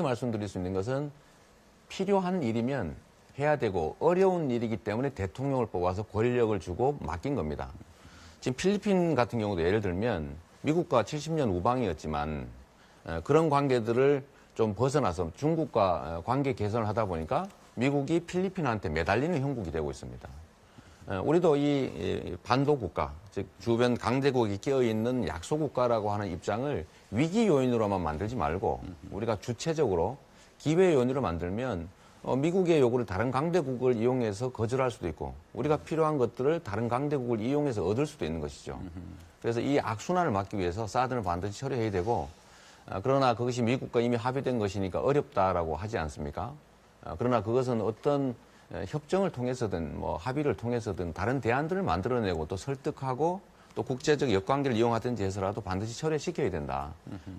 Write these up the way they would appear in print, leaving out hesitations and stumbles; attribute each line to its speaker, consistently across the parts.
Speaker 1: 말씀드릴 수 있는 것은 필요한 일이면 해야 되고 어려운 일이기 때문에 대통령을 뽑아서 권력을 주고 맡긴 겁니다. 지금 필리핀 같은 경우도 예를 들면 미국과 70년 우방이었지만 그런 관계들을 좀 벗어나서 중국과 관계 개선을 하다 보니까 미국이 필리핀한테 매달리는 형국이 되고 있습니다. 우리도 이 반도 국가, 즉 주변 강대국이 끼어있는 약소 국가라고 하는 입장을 위기 요인으로만 만들지 말고 우리가 주체적으로 기회 요인으로 만들면 미국의 요구를 다른 강대국을 이용해서 거절할 수도 있고 우리가 필요한 것들을 다른 강대국을 이용해서 얻을 수도 있는 것이죠. 그래서 이 악순환을 막기 위해서 사드는 반드시 처리해야 되고 그러나 그것이 미국과 이미 합의된 것이니까 어렵다라고 하지 않습니까? 그러나 그것은 어떤 협정을 통해서든 뭐 합의를 통해서든 다른 대안들을 만들어내고 또 설득하고 또 국제적 역관계를 이용하든지 해서라도 반드시 처리시켜야 된다.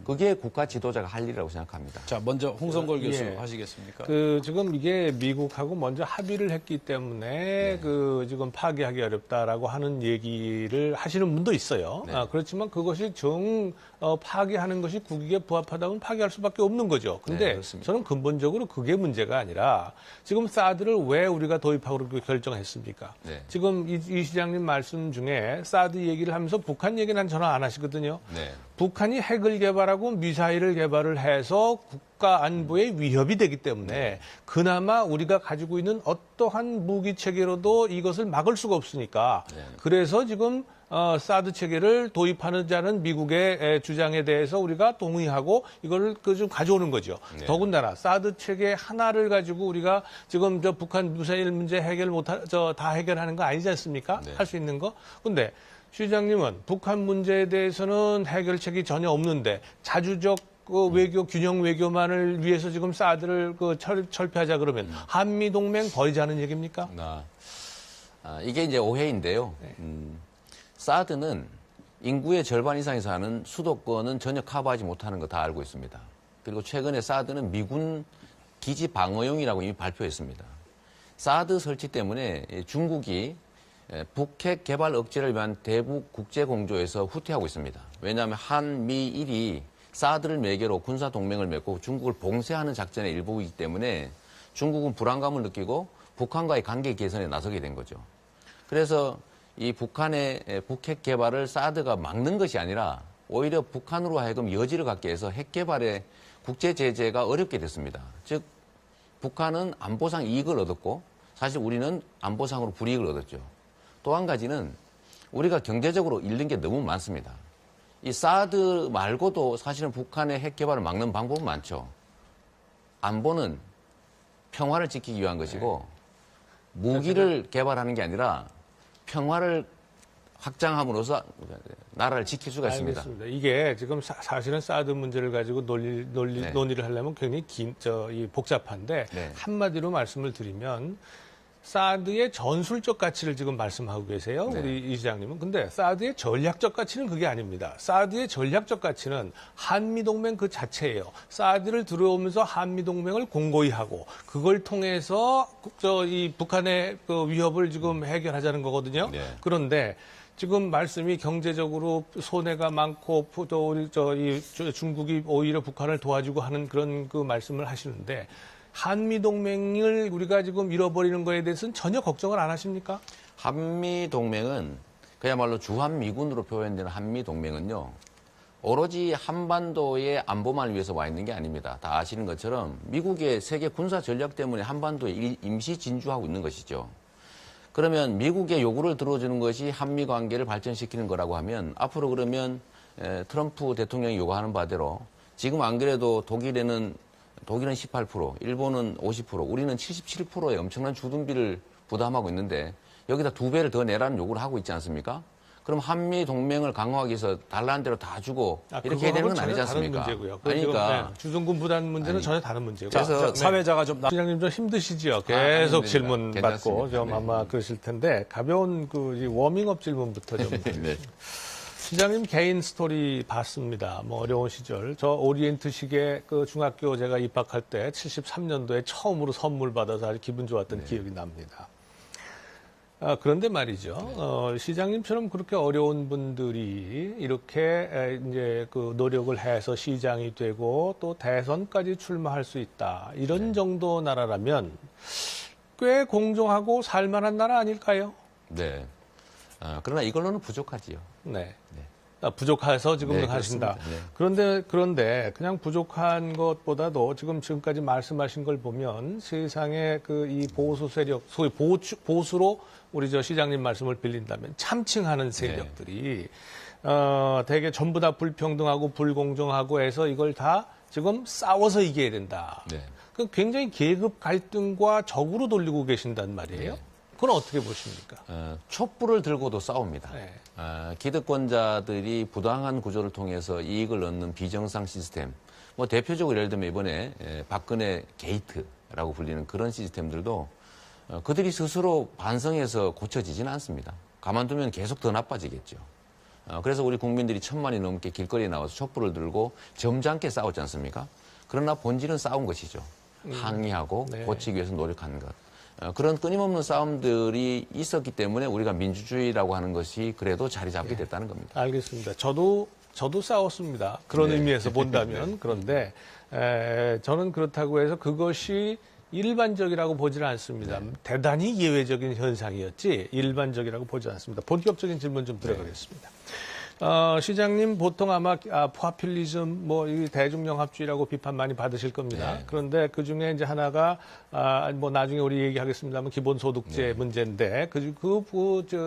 Speaker 1: 그게 국가 지도자가 할 일이라고 생각합니다.
Speaker 2: 자, 먼저 홍성걸 교수 하시겠습니까?
Speaker 3: 지금 이게 미국하고 먼저 합의를 했기 때문에 지금 파기하기 어렵다라고 하는 얘기를 하시는 분도 있어요.
Speaker 1: 네.
Speaker 3: 그렇지만 그것이 파기하는 것이 국익에 부합하다면 파기할 수밖에 없는 거죠. 근데
Speaker 1: 그렇습니다.
Speaker 3: 저는 근본적으로 그게 문제가 아니라 지금 사드를 왜 우리가 도입하고 결정했습니까?
Speaker 1: 네.
Speaker 3: 지금 이 시장님 말씀 중에 사드 얘기를 하면서 북한 얘기는 전혀 안 하시거든요.
Speaker 1: 네.
Speaker 3: 북한이 핵을 개발하고 미사일을 개발을 해서 국가 안보에 위협이 되기 때문에 그나마 우리가 가지고 있는 어떠한 무기 체계로도 이것을 막을 수가 없으니까 그래서 지금 사드 체계를 도입하자는 미국의 주장에 대해서 우리가 동의하고 이걸 좀 가져오는 거죠.
Speaker 1: 네.
Speaker 3: 더군다나 사드 체계 하나를 가지고 우리가 지금 북한 미사일 문제 다 해결하는 거 아니지 않습니까?
Speaker 1: 네.
Speaker 3: 할 수 있는 거. 근데 시장님은 북한 문제에 대해서는 해결책이 전혀 없는데 자주적 외교, 균형 외교만을 위해서 지금 사드를 철폐하자 그러면 한미동맹 버리자는 얘기입니까?
Speaker 1: 이게 이제 오해인데요. 사드는 인구의 절반 이상이 사는 수도권은 전혀 커버하지 못하는 거 다 알고 있습니다. 그리고 최근에 사드는 미군 기지 방어용이라고 이미 발표했습니다. 사드 설치 때문에 중국이 북핵 개발 억제를 위한 대북 국제 공조에서 후퇴하고 있습니다. 왜냐하면 한미일이 사드를 매개로 군사 동맹을 맺고 중국을 봉쇄하는 작전의 일부이기 때문에 중국은 불안감을 느끼고 북한과의 관계 개선에 나서게 된 거죠. 그래서 이 북한의 북핵 개발을 사드가 막는 것이 아니라 오히려 북한으로 하여금 여지를 갖게 해서 핵 개발에 국제 제재가 어렵게 됐습니다. 즉 북한은 안보상 이익을 얻었고 사실 우리는 안보상으로 불이익을 얻었죠. 또 한 가지는 우리가 경제적으로 잃는 게 너무 많습니다. 이 사드 말고도 사실은 북한의 핵 개발을 막는 방법은 많죠. 안보는 평화를 지키기 위한 것이고 무기를 개발하는 게 아니라 평화를 확장함으로써 나라를 지킬 수가 있습니다.
Speaker 3: 알겠습니다. 이게 지금 사실은 사드 문제를 가지고 논의를 하려면 굉장히 복잡한데 한마디로 말씀을 드리면 사드의 전술적 가치를 지금 말씀하고 계세요. 우리 이 시장님은. 근데 사드의 전략적 가치는 그게 아닙니다. 사드의 전략적 가치는 한미동맹 그 자체예요. 사드를 들어오면서 한미동맹을 공고히 하고 그걸 통해서 이 북한의 그 위협을 지금 해결하자는 거거든요. 그런데 지금 말씀이 경제적으로 손해가 많고 또 중국이 오히려 북한을 도와주고 하는 그런 그 말씀을 하시는데 한미동맹을 우리가 지금 잃어버리는 거에 대해서는 전혀 걱정을 안 하십니까?
Speaker 1: 한미동맹은 그야말로 주한미군으로 표현되는 한미동맹은요. 오로지 한반도의 안보만을 위해서 와 있는 게 아닙니다. 다 아시는 것처럼 미국의 세계 군사 전략 때문에 한반도에 임시 진주하고 있는 것이죠. 그러면 미국의 요구를 들어주는 것이 한미 관계를 발전시키는 거라고 하면 앞으로 그러면 트럼프 대통령이 요구하는 바대로 지금 안 그래도 독일은 18%, 일본은 50%, 우리는 77%의 엄청난 주둔비를 부담하고 있는데 여기다 2배를 더 내라는 요구를 하고 있지 않습니까? 그럼 한미 동맹을 강화하기 위해서 달라는 대로 다 주고 이렇게 해야 되는 건 아니지 않습니까?
Speaker 3: 그러니까 주둔군 부담 문제는 전혀 다른 문제고.
Speaker 1: 그래서
Speaker 2: 사회자가 좀
Speaker 3: 시장님 좀 힘드시죠? 계속 질문 받고 좀 아마 그러실 텐데 가벼운 그 워밍업 질문부터 좀. 시장님 개인 스토리 봤습니다. 뭐 어려운 시절. 저 오리엔트식의 그 중학교 제가 입학할 때 73년도에 처음으로 선물 받아서 아주 기분 좋았던 기억이 납니다. 그런데 말이죠. 시장님처럼 그렇게 어려운 분들이 이렇게 이제 그 노력을 해서 시장이 되고 또 대선까지 출마할 수 있다. 이런 정도 나라라면 꽤 공정하고 살만한 나라 아닐까요?
Speaker 1: 네. 그러나 이걸로는 부족하지요.
Speaker 3: 네. 부족해서 지금
Speaker 1: 네,
Speaker 3: 하신다.
Speaker 1: 그렇습니다.
Speaker 3: 그런데 그냥 부족한 것보다도 지금까지 말씀하신 걸 보면 세상에 그 이 보수 세력, 소위 보수로 우리 저 시장님 말씀을 빌린다면 참칭하는 세력들이 되게 전부 다 불평등하고 불공정하고 해서 이걸 다 지금 싸워서 이겨야 된다.
Speaker 1: 네.
Speaker 3: 그 굉장히 계급 갈등과 적으로 돌리고 계신단 말이에요.
Speaker 1: 네.
Speaker 3: 그건 어떻게 보십니까?
Speaker 1: 촛불을 들고도 싸웁니다.
Speaker 3: 네.
Speaker 1: 기득권자들이 부당한 구조를 통해서 이익을 얻는 비정상 시스템. 뭐 대표적으로 예를 들면 이번에 박근혜 게이트라고 불리는 그런 시스템들도 그들이 스스로 반성해서 고쳐지지는 않습니다. 가만두면 계속 더 나빠지겠죠. 그래서 우리 국민들이 1,000만이 넘게 길거리에 나와서 촛불을 들고 점잖게 싸웠지 않습니까? 그러나 본질은 싸운 것이죠. 항의하고
Speaker 3: 네.
Speaker 1: 고치기 위해서 노력하는 것. 그런 끊임없는 싸움들이 있었기 때문에 우리가 민주주의라고 하는 것이 그래도 자리 잡게 됐다는 겁니다.
Speaker 3: 알겠습니다. 저도 싸웠습니다. 그런
Speaker 1: 네.
Speaker 3: 의미에서 본다면. 그런데 저는 그렇다고 해서 그것이 일반적이라고 보지는 않습니다. 대단히 예외적인 현상이었지 일반적이라고 보지 않습니다. 본격적인 질문 좀 들어가겠습니다. 시장님 보통 아마 포퓰리즘 이 대중영합주의라고 비판 많이 받으실 겁니다.
Speaker 1: 네.
Speaker 3: 그런데 그 중에 이제 하나가 뭐 나중에 우리 얘기하겠습니다만 기본소득제 문제인데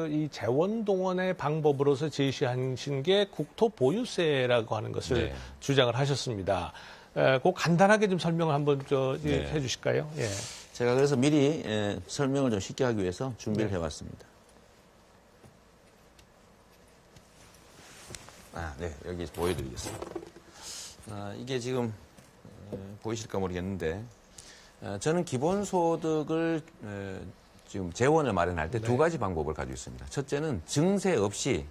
Speaker 3: 이 재원동원의 방법으로서 제시하신 게 국토보유세라고 하는 것을 주장을 하셨습니다. 그 간단하게 좀 설명을 한번 해주실까요? 예.
Speaker 1: 제가 그래서 미리 설명을 좀 쉽게 하기 위해서 준비를 해왔습니다. 네, 여기 보여드리겠습니다. 이게 지금 보이실까 모르겠는데 저는 기본소득을 지금 재원을 마련할 때 두 가지 방법을 가지고 있습니다. 첫째는 증세 없이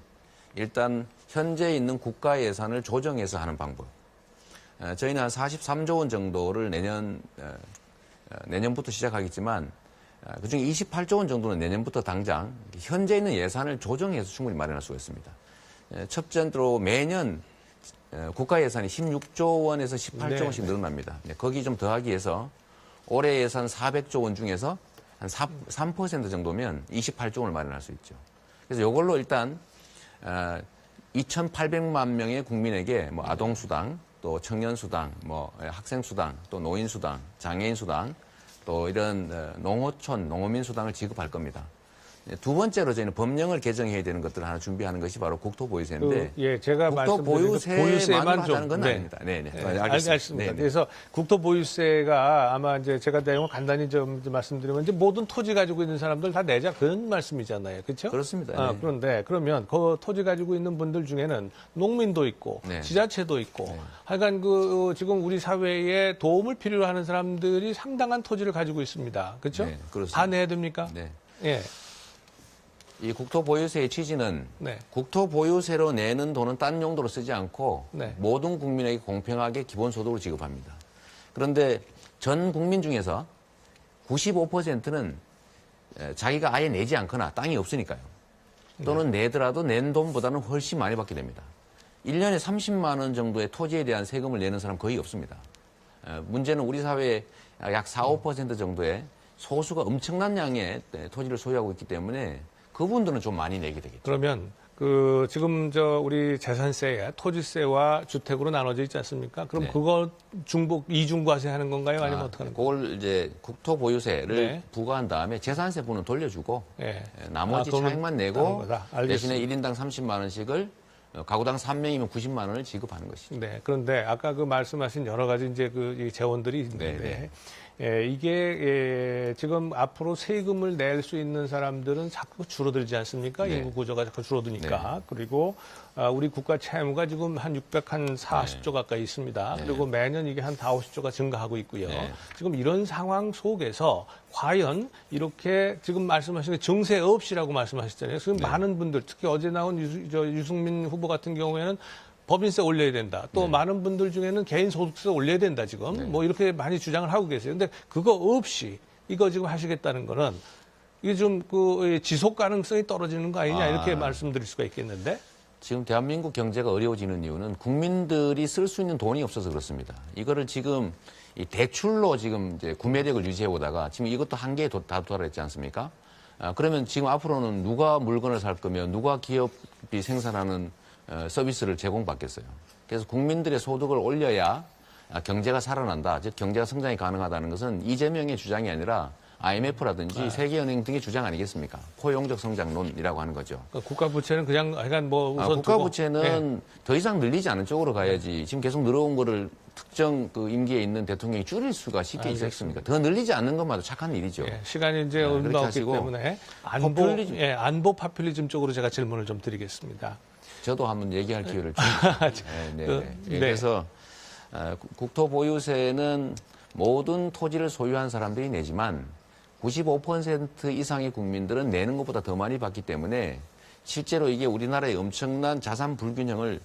Speaker 1: 일단 현재 있는 국가 예산을 조정해서 하는 방법. 저희는 한 43조 원 정도를 내년부터 시작하겠지만 그중에 28조 원 정도는 내년부터 당장 현재 있는 예산을 조정해서 충분히 마련할 수가 있습니다. 첫째로 매년 국가 예산이 16조 원에서 18조 원씩 늘어납니다. 거기 좀 더하기 위해서 올해 예산 400조 원 중에서 한 3% 정도면 28조 원을 마련할 수 있죠. 그래서 이걸로 일단 2,800만 명의 국민에게 뭐 아동수당, 또 청년수당, 뭐 학생수당, 또 노인수당, 장애인수당, 또 이런 농어촌, 농어민수당을 지급할 겁니다. 두 번째로 저희는 법령을 개정해야 되는 것들을 하나 준비하는 것이 바로 국토보유세인데
Speaker 3: 제가
Speaker 1: 국토보유세만 하자는 건 아닙니다.
Speaker 3: 알겠습니다.
Speaker 1: 네네.
Speaker 3: 그래서 국토보유세가 아마 이제 제가 내용을 간단히 좀 말씀드리면 이제 모든 토지 가지고 있는 사람들 다 내자 그런 말씀이잖아요. 그렇죠?
Speaker 1: 그렇습니다.
Speaker 3: 그런데 그러면 그 토지 가지고 있는 분들 중에는 농민도 있고 지자체도 있고 하여간 지금 우리 사회에 도움을 필요로 하는 사람들이 상당한 토지를 가지고 있습니다. 그렇죠?
Speaker 1: 네, 그렇습니다.
Speaker 3: 다 내야 됩니까?
Speaker 1: 네.
Speaker 3: 예.
Speaker 1: 이 국토보유세의 취지는 국토보유세로 내는 돈은 딴 용도로 쓰지 않고 모든 국민에게 공평하게 기본소득을 지급합니다. 그런데 전 국민 중에서 95%는 자기가 아예 내지 않거나 땅이 없으니까요. 또는 내더라도 낸 돈보다는 훨씬 많이 받게 됩니다. 1년에 30만 원 정도의 토지에 대한 세금을 내는 사람 거의 없습니다. 문제는 우리 사회에 약 4, 5% 정도의 소수가 엄청난 양의 토지를 소유하고 있기 때문에 그분들은 좀 많이 내게 되겠죠.
Speaker 3: 그러면 지금 우리 재산세, 토지세와 주택으로 나눠져 있지 않습니까? 그럼 그거 이중과세 하는 건가요? 아니면 어떻게 하는 건가요?
Speaker 1: 그걸 이제 국토보유세를 부과한 다음에 재산세분은 돌려주고 나머지 차액만 내고 대신에 1인당 30만 원씩을 가구당 3명이면 90만 원을 지급하는 것이죠.
Speaker 3: 네. 그런데 아까 말씀하신 여러 가지 이제 이 재원들이 있는데 이게 지금 앞으로 세금을 낼 수 있는 사람들은 자꾸 줄어들지 않습니까? 인구 구조가 자꾸 줄어드니까. 그리고 우리 국가 채무가 지금 한 640조 가까이 있습니다. 그리고 매년 이게 한 4, 50조가 증가하고 있고요. 지금 이런 상황 속에서 과연 이렇게 지금 말씀하신 게 증세 없이라고 말씀하셨잖아요. 지금 많은 분들, 특히 어제 나온 유승민 후보 같은 경우에는 법인세 올려야 된다. 또 많은 분들 중에는 개인 소득세 올려야 된다, 지금. 뭐 이렇게 많이 주장을 하고 계세요. 근데 그거 없이 이거 지금 하시겠다는 거는 이게 좀 그 지속 가능성이 떨어지는 거 아니냐 이렇게 말씀드릴 수가 있겠는데.
Speaker 1: 지금 대한민국 경제가 어려워지는 이유는 국민들이 쓸 수 있는 돈이 없어서 그렇습니다. 이거를 지금 이 대출로 지금 이제 구매력을 유지해 오다가 지금 이것도 한계에 다 도달했지 않습니까? 그러면 지금 앞으로는 누가 물건을 살 거면 누가 기업이 생산하는 서비스를 제공받겠어요. 그래서 국민들의 소득을 올려야 경제가 살아난다, 즉 경제가 성장이 가능하다는 것은 이재명의 주장이 아니라 IMF라든지 세계은행 등의 주장 아니겠습니까? 포용적 성장론이라고 하는 거죠.
Speaker 3: 그러니까 국가 부채는 그냥 약간 뭐 우선
Speaker 1: 국가 부채는 더 이상 늘리지 않는 쪽으로 가야지. 지금 계속 늘어온 거를 특정 그 임기에 있는 대통령이 줄일 수가 쉽게 있겠습니까? 더 늘리지 않는 것마저 착한 일이죠.
Speaker 3: 시간이 이제 얼마 없기 때문에 안보 파퓰리즘 쪽으로 제가 질문을 좀 드리겠습니다.
Speaker 1: 저도 한번 얘기할 기회를 주십시오. 그래서 국토 보유세는 모든 토지를 소유한 사람들이 내지만 95% 이상의 국민들은 내는 것보다 더 많이 받기 때문에 실제로 이게 우리나라의 엄청난 자산 불균형을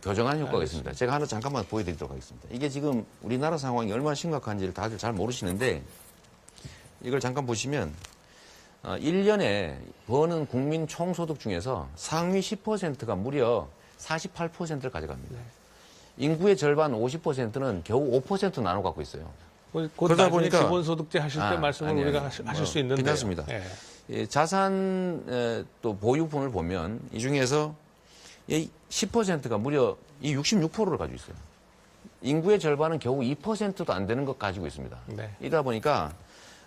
Speaker 1: 교정하는 효과가 있습니다. 제가 하나 잠깐만 보여드리도록 하겠습니다. 이게 지금 우리나라 상황이 얼마나 심각한지를 다들 잘 모르시는데 이걸 잠깐 보시면 1년에 버는 국민 총소득 중에서 상위 10%가 무려 48%를 가져갑니다. 인구의 절반 50%는 겨우 5% 나눠 갖고 있어요.
Speaker 3: 그러다 보니까 기본소득제 하실 때 말씀을 우리가 하실 수 있는데
Speaker 1: 괜찮습니다. 자산 또 보유분을 보면 이 중에서 10%가 무려 이 66%를 가지고 있어요. 인구의 절반은 겨우 2%도 안 되는 것 가지고 있습니다. 이러다 보니까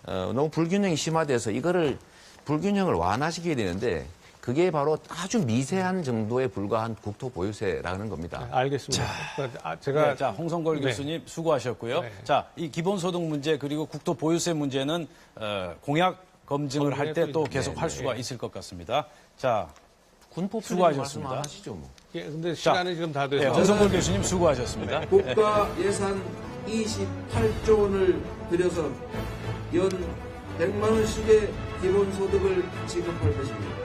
Speaker 1: 너무 불균형이 심화돼서 이거를 불균형을 완화시켜야 되는데 그게 바로 아주 미세한 정도에 불과한 국토 보유세라는 겁니다.
Speaker 3: 알겠습니다. 제가
Speaker 2: 홍성걸 교수님 수고하셨고요. 자, 이 기본소득 문제 그리고 국토 보유세 문제는 공약 검증을 할 때 또 계속 할 수가 있을 것 같습니다. 자,
Speaker 1: 군포
Speaker 2: 수고하셨습니다.
Speaker 1: 하시죠, 뭐.
Speaker 3: 근데 시간이 지금 다 돼서
Speaker 2: 홍성걸 교수님 수고하셨습니다.
Speaker 4: 국가 예산 28조 원을 들여서 연 100만 원씩의 기본소득을 지급할 것입니다.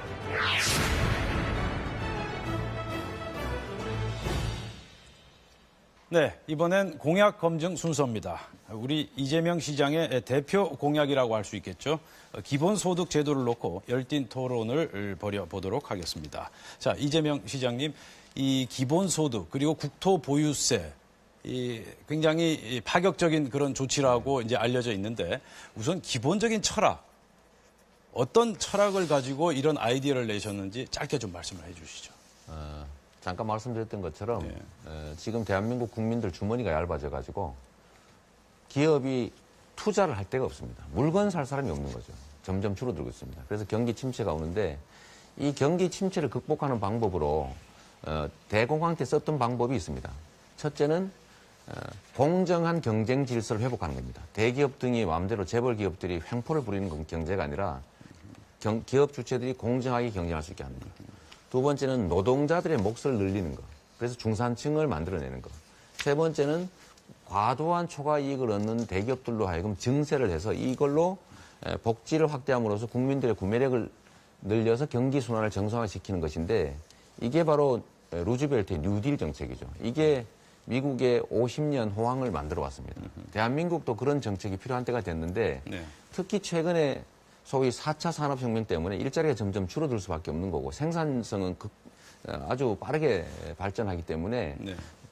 Speaker 2: 네, 이번엔 공약 검증 순서입니다. 우리 이재명 시장의 대표 공약이라고 할 수 있겠죠. 기본소득 제도를 놓고 열띤 토론을 벌여보도록 하겠습니다. 자, 이재명 시장님, 이 기본소득 그리고 국토 보유세 이 굉장히 파격적인 그런 조치라고 이제 알려져 있는데 우선 기본적인 철학, 어떤 철학을 가지고 이런 아이디어를 내셨는지 짧게 좀 말씀을 해 주시죠.
Speaker 1: 잠깐 말씀드렸던 것처럼 지금 대한민국 국민들 주머니가 얇아져가지고 기업이 투자를 할 데가 없습니다. 물건 살 사람이 없는 거죠. 점점 줄어들고 있습니다. 그래서 경기 침체가 오는데 이 경기 침체를 극복하는 방법으로 대공황 때 썼던 방법이 있습니다. 첫째는 공정한 경쟁 질서를 회복하는 겁니다. 대기업 등이 마음대로 재벌 기업들이 횡포를 부리는 건 경제가 아니라 기업 주체들이 공정하게 경쟁할 수 있게 하는 것. 두 번째는 노동자들의 몫을 늘리는 것. 그래서 중산층을 만들어내는 것. 세 번째는 과도한 초과 이익을 얻는 대기업들로 하여금 증세를 해서 이걸로 복지를 확대함으로써 국민들의 구매력을 늘려서 경기 순환을 정상화시키는 것인데 이게 바로 루즈벨트의 뉴딜 정책이죠. 이게 미국의 50년 호황을 만들어 왔습니다. 대한민국도 그런 정책이 필요한 때가 됐는데 특히 최근에 소위 4차 산업혁명 때문에 일자리가 점점 줄어들 수밖에 없는 거고 생산성은 아주 빠르게 발전하기 때문에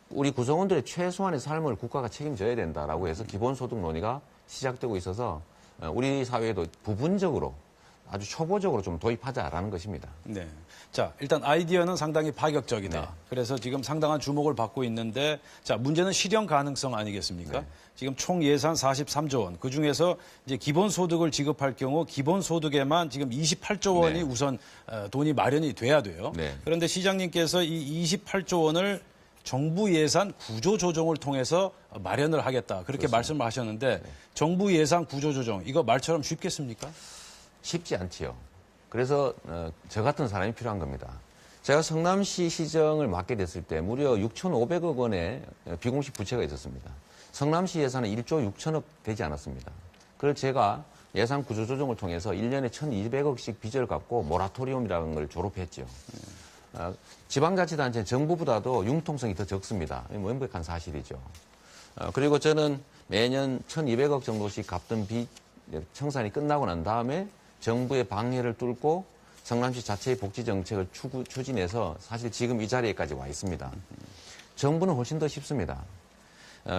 Speaker 1: 우리 구성원들의 최소한의 삶을 국가가 책임져야 된다라고 해서 기본소득 논의가 시작되고 있어서 우리 사회에도 부분적으로 아주 초보적으로 좀 도입하자라는 것입니다.
Speaker 2: 네. 자, 일단 아이디어는 상당히 파격적이다. 그래서 지금 상당한 주목을 받고 있는데, 자, 문제는 실현 가능성 아니겠습니까? 지금 총 예산 43조 원. 그 중에서 이제 기본소득을 지급할 경우 기본소득에만 지금 28조 원이 우선 돈이 마련이 돼야 돼요. 그런데 시장님께서 이 28조 원을 정부 예산 구조 조정을 통해서 마련을 하겠다. 그렇게 말씀을 하셨는데 정부 예산 구조 조정 이거 말처럼 쉽겠습니까?
Speaker 1: 쉽지 않지요. 그래서 저 같은 사람이 필요한 겁니다. 제가 성남시 시정을 맡게 됐을 때 무려 6,500억 원의 비공식 부채가 있었습니다. 성남시 예산은 1조 6천억 되지 않았습니다. 그래서 제가 예산 구조 조정을 통해서 1년에 1,200억씩 빚을 갚고 모라토리움이라는 걸 졸업했죠. 지방자치단체는 정부보다도 융통성이 더 적습니다. 명백한 사실이죠. 그리고 저는 매년 1,200억 정도씩 갚던 빚 청산이 끝나고 난 다음에 정부의 방해를 뚫고 성남시 자체의 복지 정책을 추진해서 사실 지금 이 자리에까지 와 있습니다. 정부는 훨씬 더 쉽습니다.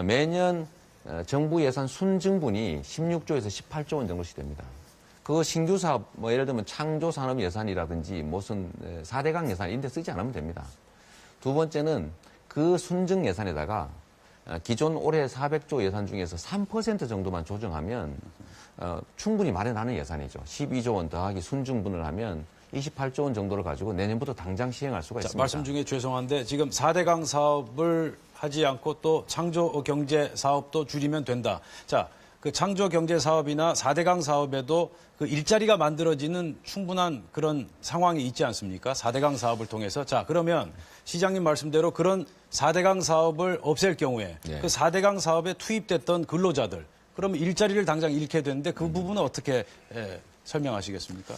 Speaker 1: 매년 정부 예산 순증분이 16조에서 18조 원 정도씩 됩니다. 그 신규 사업, 뭐 예를 들면 창조산업 예산이라든지 무슨 4대강 예산 이런 데 쓰지 않으면 됩니다. 두 번째는 그 순증 예산에다가 기존 올해 400조 예산 중에서 3% 정도만 조정하면 충분히 마련하는 예산이죠. 12조 원 더하기 순증분을 하면 28조 원 정도를 가지고 내년부터 당장 시행할 수가 있습니다.
Speaker 2: 말씀 중에 죄송한데 지금 4대강 사업을 하지 않고 또 창조경제 사업도 줄이면 된다. 자, 그 창조경제 사업이나 4대강 사업에도 그 일자리가 만들어지는 충분한 그런 상황이 있지 않습니까? 4대강 사업을 통해서. 자, 그러면 시장님 말씀대로 그런 4대강 사업을 없앨 경우에
Speaker 1: 네.
Speaker 2: 그 4대강 사업에 투입됐던 근로자들 그러면 일자리를 당장 잃게 되는데 그 부분은 어떻게 설명하시겠습니까?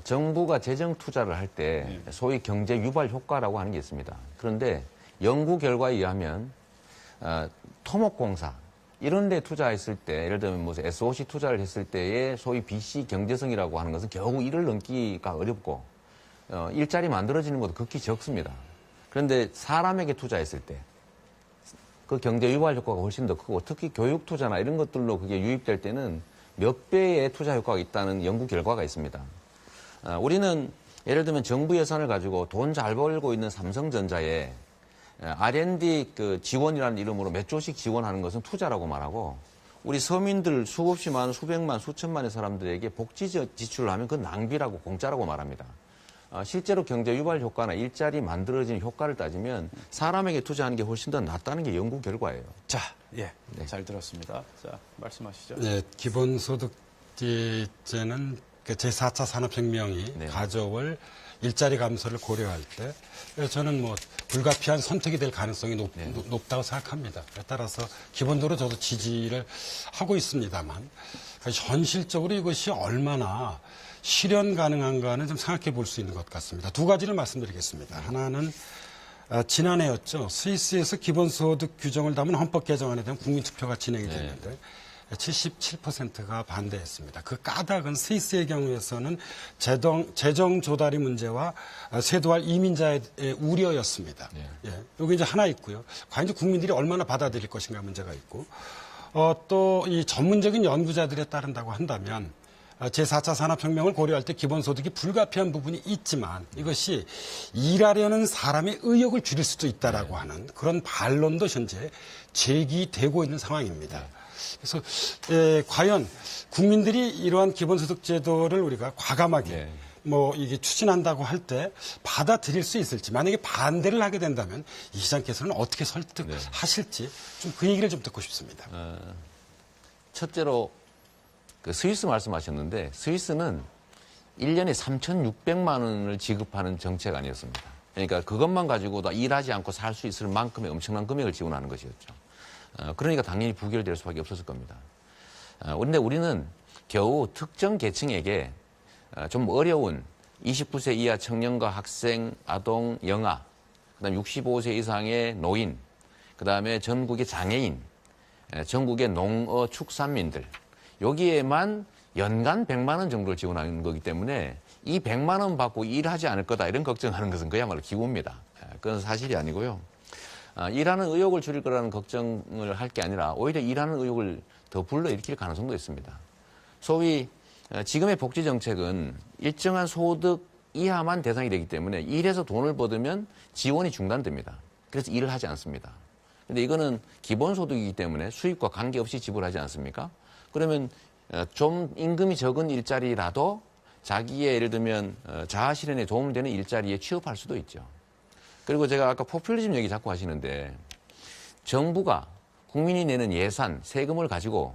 Speaker 1: 정부가 재정 투자를 할 때 소위 경제 유발 효과라고 하는 게 있습니다. 그런데 연구 결과에 의하면 토목공사 이런 데 투자했을 때 예를 들면 뭐 SOC 투자를 했을 때의 소위 BC 경제성이라고 하는 것은 겨우 1을 넘기가 어렵고 일자리 만들어지는 것도 극히 적습니다. 그런데 사람에게 투자했을 때 그 경제 유발 효과가 훨씬 더 크고 특히 교육 투자나 이런 것들로 그게 유입될 때는 몇 배의 투자 효과가 있다는 연구 결과가 있습니다. 우리는 예를 들면 정부 예산을 가지고 돈 잘 벌고 있는 삼성전자에 R&D 그 지원이라는 이름으로 몇 조씩 지원하는 것은 투자라고 말하고 우리 서민들 수없이만 수백만 수천만의 사람들에게 복지 지출을 하면 그건 낭비라고 공짜라고 말합니다. 실제로 경제 유발 효과나 일자리 만들어지는 효과를 따지면 사람에게 투자하는 게 훨씬 더 낫다는 게 연구 결과예요.
Speaker 2: 자, 잘 들었습니다. 자, 말씀하시죠.
Speaker 5: 네, 기본소득제는 그 제4차 산업혁명이 가져올 일자리 감소를 고려할 때 저는 뭐 불가피한 선택이 될 가능성이 높다고 생각합니다. 따라서 기본적으로 저도 지지를 하고 있습니다만 현실적으로 이것이 얼마나 실현 가능한가는 좀 생각해 볼 수 있는 것 같습니다. 두 가지를 말씀드리겠습니다. 하나는 지난해였죠. 스위스에서 기본소득 규정을 담은 헌법 개정안에 대한 국민투표가 진행이 됐는데 77%가 반대했습니다. 그 까닭은 스위스의 경우에서는 재정 조달이 문제와 세도할 이민자의 우려였습니다. 여기 이제 하나 있고요. 과연 이제 국민들이 얼마나 받아들일 것인가 문제가 있고 또 이 전문적인 연구자들에 따른다고 한다면 제4차 산업혁명을 고려할 때 기본소득이 불가피한 부분이 있지만 이것이 일하려는 사람의 의욕을 줄일 수도 있다라고 하는 그런 반론도 현재 제기되고 있는 상황입니다. 그래서 과연 국민들이 이러한 기본소득 제도를 우리가 과감하게 뭐 이게 추진한다고 할 때 받아들일 수 있을지 만약에 반대를 하게 된다면 이 시장께서는 어떻게 설득하실지 좀 그 얘기를 좀 듣고 싶습니다.
Speaker 1: 첫째로 그 스위스 말씀하셨는데 스위스는 1년에 3,600만 원을 지급하는 정책 아니었습니다. 그러니까 그것만 가지고도 일하지 않고 살 수 있을 만큼의 엄청난 금액을 지원하는 것이었죠. 그러니까 당연히 부결될 수밖에 없었을 겁니다. 그런데 우리는 겨우 특정 계층에게 좀 어려운 29세 이하 청년과 학생, 아동, 영아, 그다음 65세 이상의 노인, 그다음에 전국의 장애인, 전국의 농어 축산민들 여기에만 연간 100만 원 정도를 지원하는 거기 때문에 이 100만 원 받고 일하지 않을 거다 이런 걱정하는 것은 그야말로 기우입니다. 그건 사실이 아니고요. 일하는 의욕을 줄일 거라는 걱정을 할 게 아니라 오히려 일하는 의욕을 더 불러일으킬 가능성도 있습니다. 소위 지금의 복지 정책은 일정한 소득 이하만 대상이 되기 때문에 일해서 돈을 벌으면 지원이 중단됩니다. 그래서 일을 하지 않습니다. 근데 이거는 기본소득이기 때문에 수입과 관계없이 지불하지 않습니까? 그러면 좀 임금이 적은 일자리라도 자기의 예를 들면 자아 실현에 도움이 되는 일자리에 취업할 수도 있죠. 그리고 제가 아까 포퓰리즘 얘기 자꾸 하시는데 정부가 국민이 내는 예산, 세금을 가지고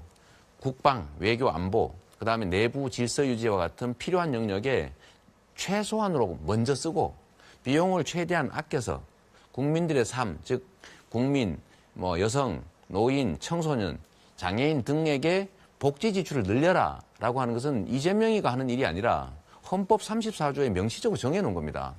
Speaker 1: 국방, 외교, 안보, 그다음에 내부 질서 유지와 같은 필요한 영역에 최소한으로 먼저 쓰고 비용을 최대한 아껴서 국민들의 삶, 즉 국민, 여성, 노인, 청소년, 장애인 등에게 복지 지출을 늘려라라고 하는 것은 이재명이가 하는 일이 아니라 헌법 34조에 명시적으로 정해놓은 겁니다.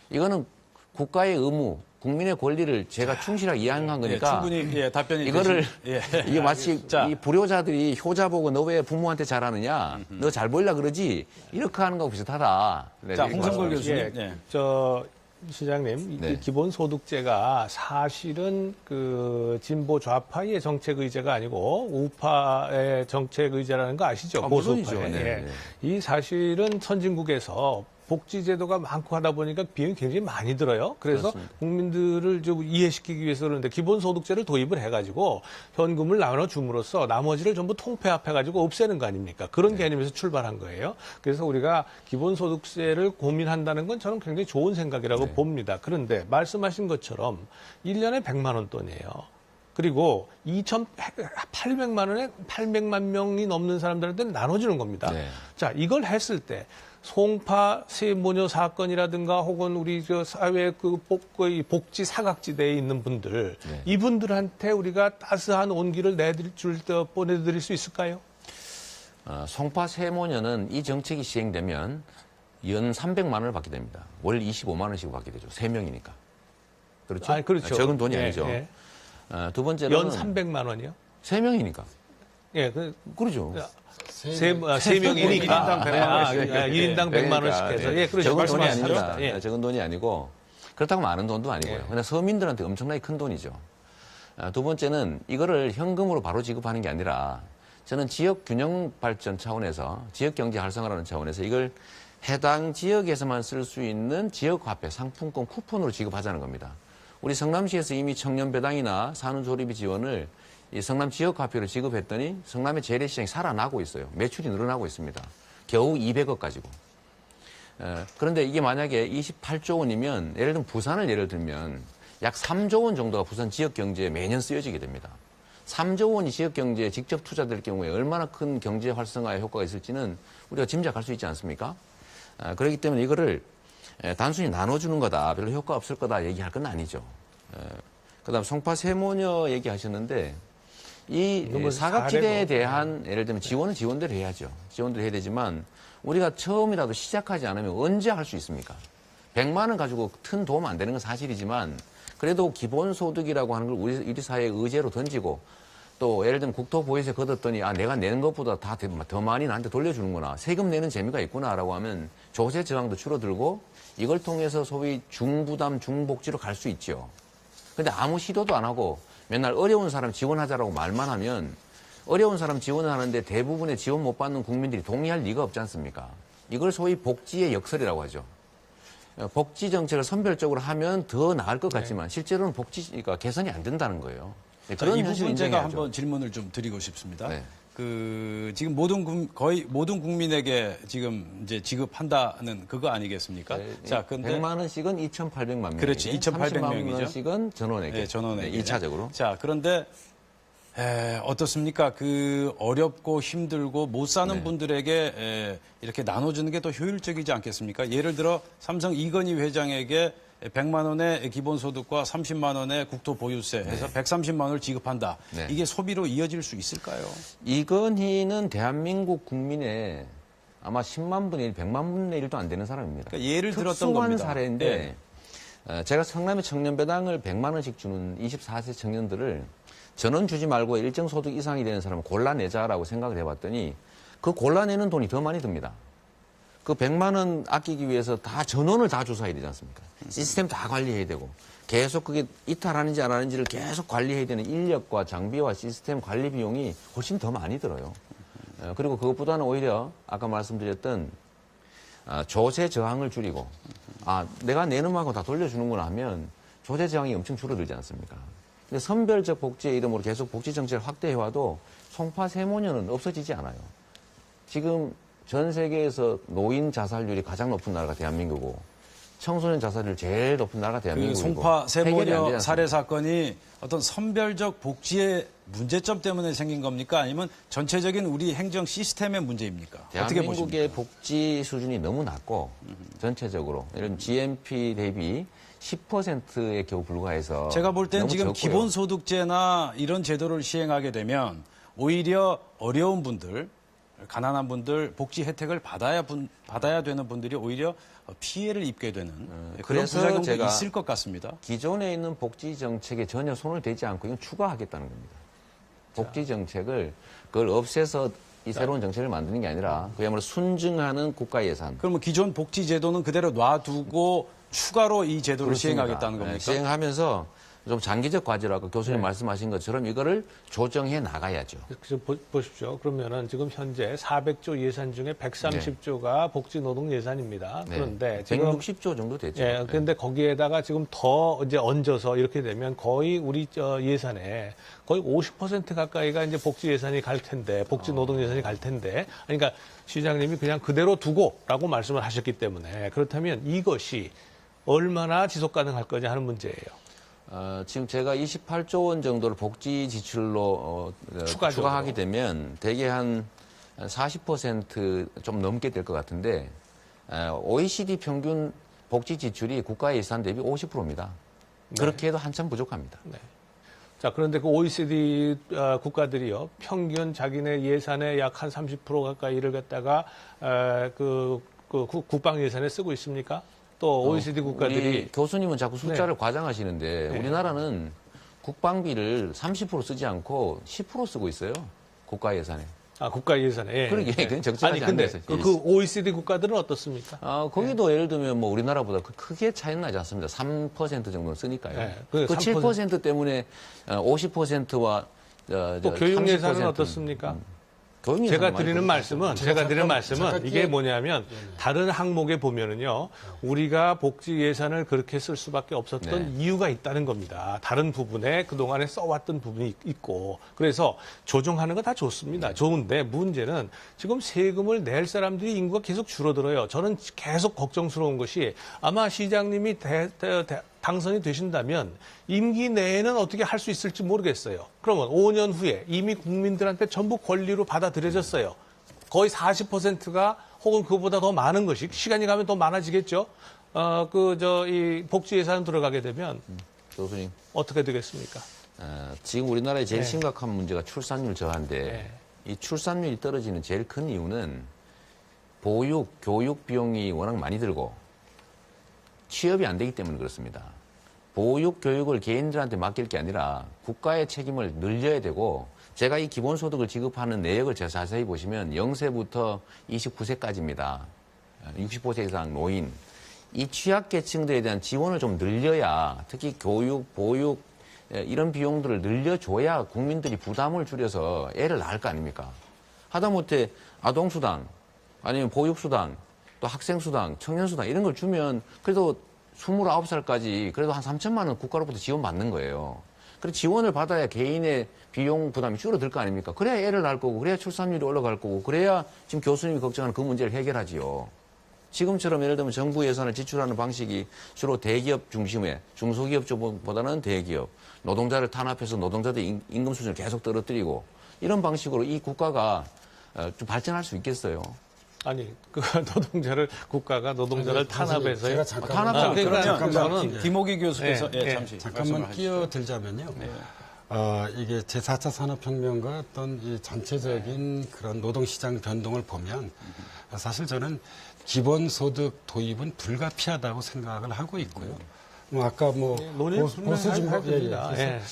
Speaker 1: 이거는 국가의 의무, 국민의 권리를 제가 충실하게 이행한 거니까
Speaker 2: 충분히 답변이
Speaker 1: 이거를
Speaker 2: 되신-
Speaker 1: 이게 마치
Speaker 2: 자.
Speaker 1: 이 불효자들이 효자 보고 너 왜 부모한테 잘하느냐, 너 잘 보이려 그러지 이렇게 하는 거하고 비슷하다. 네,
Speaker 2: 자,
Speaker 1: 이렇게
Speaker 2: 홍성걸
Speaker 1: 말씀하셨습니다.
Speaker 2: 교수님.
Speaker 3: 예,
Speaker 2: 네.
Speaker 3: 시장님, 이
Speaker 1: 네.
Speaker 3: 기본소득제가 사실은 그 진보 좌파의 정책 의제가 아니고 우파의 정책 의제라는 거 아시죠?
Speaker 1: 물론이죠.
Speaker 3: 보수파의.
Speaker 1: 네,
Speaker 3: 예.
Speaker 1: 네.
Speaker 3: 이 사실은 선진국에서 복지제도가 많고 하다 보니까 비용이 굉장히 많이 들어요. 그래서
Speaker 1: 그렇습니다.
Speaker 3: 국민들을 좀 이해시키기 위해서 그러는데 기본소득제를 도입을 해가지고 현금을 나눠줌으로써 나머지를 전부 통폐합해가지고 없애는 거 아닙니까? 그런 개념에서 출발한 거예요. 그래서 우리가 기본소득세를 고민한다는 건 저는 굉장히 좋은 생각이라고 봅니다. 그런데 말씀하신 것처럼 1년에 100만 원 돈이에요. 그리고 2,800만 원에 800만 명이 넘는 사람들한테 나눠주는 겁니다.
Speaker 1: 네.
Speaker 3: 자, 이걸 했을 때 송파 세모녀 사건이라든가 혹은 우리 저 사회 그 복지 사각지대에 있는 분들
Speaker 1: 네.
Speaker 3: 이분들한테 우리가 따스한 온기를 보내드릴 수 있을까요?
Speaker 1: 송파 세모녀는 이 정책이 시행되면 연 300만 원을 받게 됩니다. 월 25만 원씩 받게 되죠. 3명이니까. 그렇죠?
Speaker 3: 아, 그렇죠.
Speaker 1: 적은 돈이
Speaker 3: 예,
Speaker 1: 아니죠.
Speaker 3: 예.
Speaker 1: 두 번째는
Speaker 3: 연 300만 원이요?
Speaker 1: 3명이니까.
Speaker 3: 예,
Speaker 1: 그러죠.
Speaker 3: 세 명이니까 1인당 100만 원씩 해서 예, 그렇죠.
Speaker 1: 적은 돈이
Speaker 3: 말씀하시죠.
Speaker 1: 아닙니다.
Speaker 3: 예.
Speaker 1: 적은 돈이 아니고 그렇다고 많은 돈도 아니고요. 근데 서민들한테 엄청나게 큰 돈이죠. 두 번째는 이거를 현금으로 바로 지급하는 게 아니라 저는 지역 균형 발전 차원에서 지역 경제 활성화라는 차원에서 이걸 해당 지역에서만 쓸 수 있는 지역 화폐, 상품권, 쿠폰으로 지급하자는 겁니다. 우리 성남시에서 이미 청년 배당이나 산후조리비 지원을 이 성남 지역 화폐로 지급했더니 성남의 재래시장이 살아나고 있어요. 매출이 늘어나고 있습니다. 겨우 200억 가지고. 그런데 이게 만약에 28조 원이면 예를 들면 부산을 예를 들면 약 3조 원 정도가 부산 지역 경제에 매년 쓰여지게 됩니다. 3조 원이 지역 경제에 직접 투자될 경우에 얼마나 큰 경제 활성화에 효과가 있을지는 우리가 짐작할 수 있지 않습니까? 그렇기 때문에 이거를 단순히 나눠주는 거다, 별로 효과 없을 거다 얘기할 건 아니죠. 그다음 송파 세모녀 얘기하셨는데 이 사각지대에 대한 예를 들면 지원은 지원대로 해야죠. 지원대로 해야 되지만 우리가 처음이라도 시작하지 않으면 언제 할 수 있습니까? 100만 원 가지고 큰 도움 안 되는 건 사실이지만 그래도 기본소득이라고 하는 걸 우리 사회의 의제로 던지고 또 예를 들면 국토보유세 걷었더니 내가 내는 것보다 더 많이 나한테 돌려주는구나. 세금 내는 재미가 있구나라고 하면 조세 저항도 줄어들고 이걸 통해서 소위 중부담 중복지로 갈 수 있죠. 근데 아무 시도도 안 하고 맨날 어려운 사람 지원하자라고 말만 하면 어려운 사람 지원을 하는데 대부분의 지원 못 받는 국민들이 동의할 리가 없지 않습니까? 이걸 소위 복지의 역설이라고 하죠. 복지 정책을 선별적으로 하면 더 나을 것 같지만 실제로는 복지가 개선이 안 된다는 거예요.
Speaker 2: 그런 이
Speaker 1: 현실을
Speaker 2: 부분 제가
Speaker 1: 인정해야죠.
Speaker 2: 한번 질문을 좀 드리고 싶습니다.
Speaker 1: 네.
Speaker 2: 지금 거의 모든 국민에게 지금 이제 지급한다는 그거 아니겠습니까? 자, 근데
Speaker 1: 100만 원씩은 2,800만 명.
Speaker 2: 그렇지, 2,800명 이죠.
Speaker 1: 원씩은 전원에게.
Speaker 2: 네, 전원에게.
Speaker 1: 2차적으로.
Speaker 2: 자, 그런데 어떻습니까? 그 어렵고 힘들고 못 사는 분들에게 이렇게 나눠주는 게 더 효율적이지 않겠습니까? 예를 들어 삼성 이건희 회장에게 100만 원의 기본소득과 30만 원의 국토보유세 해서 130만 원을 지급한다.
Speaker 1: 네.
Speaker 2: 이게 소비로 이어질 수 있을까요?
Speaker 1: 이건희는 대한민국 국민의 아마 10만 분의 1, 100만 분의 1도 안 되는 사람입니다.
Speaker 2: 그러니까 예를 들었던
Speaker 1: 특수한
Speaker 2: 겁니다.
Speaker 1: 사례인데 제가 성남의 청년배당을 100만 원씩 주는 24세 청년들을 전원 주지 말고 일정 소득 이상이 되는 사람을 골라내자라고 생각을 해봤더니 그 골라내는 돈이 더 많이 듭니다. 그 100만 원 아끼기 위해서 다 전원을 다 조사해야 되지 않습니까? 시스템 다 관리해야 되고 계속 그게 이탈하는지 안 하는지를 계속 관리해야 되는 인력과 장비와 시스템 관리 비용이 훨씬 더 많이 들어요. 그리고 그것보다는 오히려 아까 말씀드렸던 조세 저항을 줄이고 내가 내는 만큼 다 돌려주는구나 하면 조세 저항이 엄청 줄어들지 않습니까? 근데 선별적 복지의 이름으로 계속 복지 정책을 확대해와도 송파 세모녀는 없어지지 않아요. 지금 전 세계에서 노인 자살률이 가장 높은 나라가 대한민국이고 청소년 자살률 제일 높은 나라가
Speaker 2: 그
Speaker 1: 대한민국이고
Speaker 2: 송파
Speaker 1: 해결이 안
Speaker 2: 세모녀
Speaker 1: 되지
Speaker 2: 살해 사건이 어떤 선별적 복지의 문제점 때문에 생긴 겁니까? 아니면 전체적인 우리 행정 시스템의 문제입니까? 어떻게 보십니까?
Speaker 1: 대한민국의 복지 수준이 너무 낮고 전체적으로 이런 GNP 대비 10%에 겨우 불과해서
Speaker 2: 제가 볼 땐
Speaker 1: 너무
Speaker 2: 지금
Speaker 1: 적고요.
Speaker 2: 기본소득제나 이런 제도를 시행하게 되면 오히려 어려운 분들 가난한 분들 복지 혜택을 받아야 되는 분들이 오히려 피해를 입게 되는 그런
Speaker 1: 그래서
Speaker 2: 부작용도
Speaker 1: 제가
Speaker 2: 있을 것 같습니다.
Speaker 1: 기존에 있는 복지 정책에 전혀 손을 대지 않고 이건 추가하겠다는 겁니다. 복지 정책을 그걸 없애서 이 새로운 정책을 만드는 게 아니라 그야말로 순증하는 국가 예산.
Speaker 2: 그러면 기존 복지 제도는 그대로 놔두고 추가로 이 제도를
Speaker 1: 그렇습니다.
Speaker 2: 시행하겠다는 겁니까?
Speaker 1: 네, 시행하면서 좀 장기적 과제라고 교수님 말씀하신 것처럼 이거를 조정해 나가야죠.
Speaker 3: 그래서 보십시오. 그러면은 지금 현재 400조 예산 중에 130조가 복지 노동 예산입니다.
Speaker 1: 네.
Speaker 3: 그런데 지금
Speaker 1: 160조 정도 되죠.
Speaker 3: 예, 그런데 거기에다가 지금 더 이제 얹어서 이렇게 되면 거의 우리 예산에 거의 50% 가까이가 이제 복지 예산이 갈 텐데, 복지 노동 예산이 갈 텐데, 그러니까 시장님이 그냥 그대로 두고라고 말씀을 하셨기 때문에 그렇다면 이것이 얼마나 지속 가능할 거냐 하는 문제예요.
Speaker 1: 지금 제가 28조 원 정도를 복지 지출로
Speaker 3: 추가적으로.
Speaker 1: 추가하게 되면 대개 한 40% 좀 넘게 될 것 같은데 OECD 평균 복지 지출이 국가 예산 대비 50%입니다. 그렇게 해도 한참 부족합니다.
Speaker 3: 네. 자, 그런데 그 OECD 국가들이요, 평균 자기네 예산의 약 한 30% 가까이를 갖다가 국방 예산에 쓰고 있습니까? 또 OECD 국가들이
Speaker 1: 우리 교수님은 자꾸 숫자를 과장하시는데
Speaker 3: 네.
Speaker 1: 우리나라는 국방비를 30% 쓰지 않고 10% 쓰고 있어요. 국가 예산에.
Speaker 3: 국가 예산에. 예.
Speaker 1: 그러게 그건 적절하지
Speaker 3: 아니, 근데
Speaker 1: 않아서.
Speaker 3: 그 OECD 국가들은 어떻습니까?
Speaker 1: 거기도 예를 들면 뭐 우리나라보다 크게 차이는 나지 않습니다. 3% 정도는 쓰니까요.
Speaker 3: 네,
Speaker 1: 그
Speaker 3: 그
Speaker 1: 7% 때문에 50%와
Speaker 3: 또 교육 예산은 어떻습니까? 제가 드리는 말씀은 이게 뭐냐면 다른 항목에 보면은요, 우리가 복지 예산을 그렇게 쓸 수밖에 없었던 이유가 있다는 겁니다. 다른 부분에 그동안에 써왔던 부분이 있고, 그래서 조정하는 거 다 좋습니다. 좋은데 문제는 지금 세금을 낼 사람들이 인구가 계속 줄어들어요. 저는 계속 걱정스러운 것이 아마 시장님이 당선이 되신다면 임기 내에는 어떻게 할 수 있을지 모르겠어요. 그러면 5년 후에 이미 국민들한테 전부 권리로 받아들여졌어요. 거의 40%가 혹은 그보다 더 많은 것이 시간이 가면 더 많아지겠죠. 이 복지 예산 들어가게 되면
Speaker 1: 교수님
Speaker 3: 어떻게 되겠습니까?
Speaker 1: 지금 우리나라의 제일 심각한 문제가 출산율 저하인데 이 출산율이 떨어지는 제일 큰 이유는 보육, 교육 비용이 워낙 많이 들고 취업이 안 되기 때문에 그렇습니다. 보육, 교육을 개인들한테 맡길 게 아니라 국가의 책임을 늘려야 되고 제가 이 기본소득을 지급하는 내역을 자세히 보시면 0세부터 29세까지입니다. 60세 이상 노인. 이 취약계층들에 대한 지원을 좀 늘려야 특히 교육, 보육 이런 비용들을 늘려줘야 국민들이 부담을 줄여서 애를 낳을 거 아닙니까? 하다못해 아동수당 아니면 보육수당 또 학생수당, 청년수당 이런 걸 주면 그래도 29살까지 그래도 한 3천만 원 국가로부터 지원받는 거예요. 그래서 지원을 받아야 개인의 비용 부담이 줄어들 거 아닙니까? 그래야 애를 낳을 거고 그래야 출산율이 올라갈 거고 그래야 지금 교수님이 걱정하는 그 문제를 해결하지요. 지금처럼 예를 들면 정부 예산을 지출하는 방식이 주로 대기업 중심의 중소기업 쪽보다는 대기업, 노동자를 탄압해서 노동자들 임금 수준을 계속 떨어뜨리고 이런 방식으로 이 국가가 좀 발전할 수 있겠어요.
Speaker 3: 아니, 국가가 노동자를 탄압해서요.
Speaker 5: 제가
Speaker 2: 그러면
Speaker 3: 저는
Speaker 2: 김호기 교수께서
Speaker 5: 잠깐만
Speaker 2: 말씀을
Speaker 5: 끼어들자면요. 이게 제4차 산업혁명과 어떤 이 전체적인 그런 노동시장 변동을 보면 사실 저는 기본소득 도입은 불가피하다고 생각을 하고 있고요. 아까 보수진보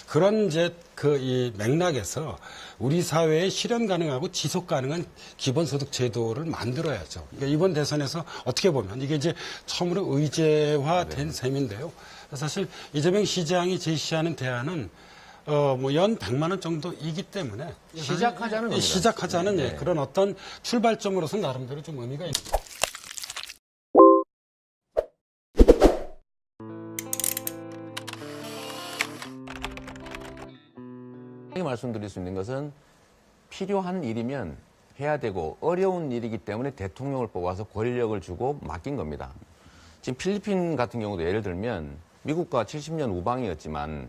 Speaker 5: 그런 이 맥락에서 우리 사회에 실현 가능하고 지속 가능한 기본소득 제도를 만들어야죠. 그러니까 이번 대선에서 어떻게 보면 이게 이제 처음으로 의제화된 셈인데요. 사실 이재명 시장이 제시하는 대안은 연 100만 원 정도이기 때문에
Speaker 1: 시작하자는 겁니다.
Speaker 5: 시작하자는 그런 어떤 출발점으로서 나름대로 좀 의미가 있습니다.
Speaker 1: 말씀드릴 수 있는 것은 필요한 일이면 해야 되고 어려운 일이기 때문에 대통령을 뽑아서 권력을 주고 맡긴 겁니다. 지금 필리핀 같은 경우도 예를 들면 미국과 70년 우방이었지만